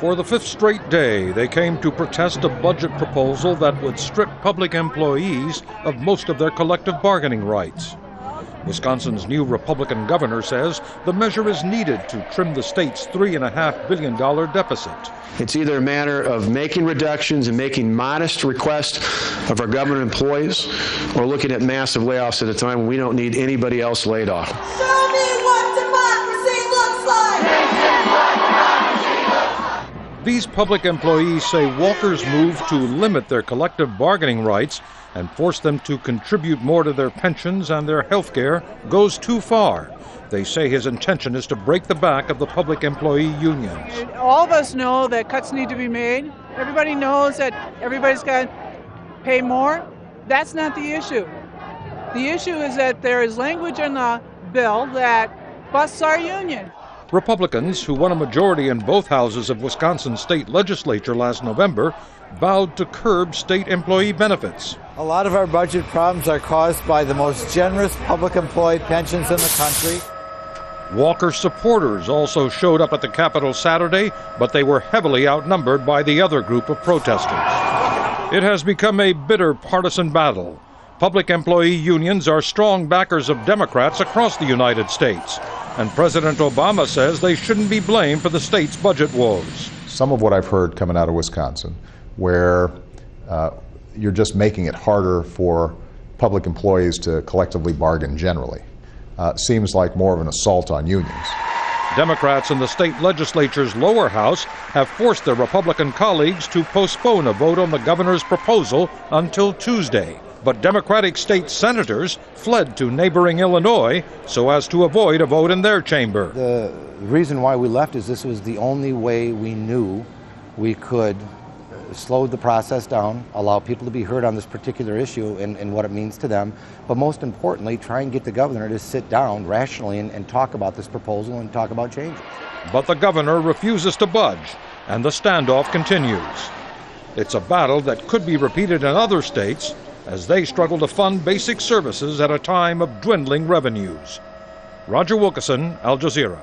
For the fifth straight day, they came to protest a budget proposal that would strip public employees of most of their collective bargaining rights. Wisconsin's new Republican governor says the measure is needed to trim the state's $3.5 billion deficit. It's either a matter of making reductions and making modest requests of our government employees, or looking at massive layoffs at a time when we don't need anybody else laid off. Show me what democracy looks like! These public employees say Walker's move to limit their collective bargaining rights and force them to contribute more to their pensions and their health care goes too far. They say his intention is to break the back of the public employee unions. All of us know that cuts need to be made. Everybody knows that everybody's got to pay more. That's not the issue. The issue is that there is language in the bill that busts our union. Republicans, who won a majority in both houses of Wisconsin's state legislature last November, vowed to curb state employee benefits. A lot of our budget problems are caused by the most generous public employee pensions in the country. Walker supporters also showed up at the Capitol Saturday, but they were heavily outnumbered by the other group of protesters. It has become a bitter partisan battle. Public employee unions are strong backers of Democrats across the United States, and President Obama says they shouldn't be blamed for the state's budget woes. Some of what I've heard coming out of Wisconsin, where you're just making it harder for public employees to collectively bargain generally, seems like more of an assault on unions. Democrats in the state legislature's lower house have forced their Republican colleagues to postpone a vote on the governor's proposal until Tuesday. But Democratic state senators fled to neighboring Illinois so as to avoid a vote in their chamber. The reason why we left is this was the only way we knew we could slow the process down, allow people to be heard on this particular issue and what it means to them, but most importantly, try and get the governor to sit down rationally and talk about this proposal and talk about change. But the governor refuses to budge, and the standoff continues. It's a battle that could be repeated in other states as they struggle to fund basic services at a time of dwindling revenues. Roger Wilkison, Al Jazeera.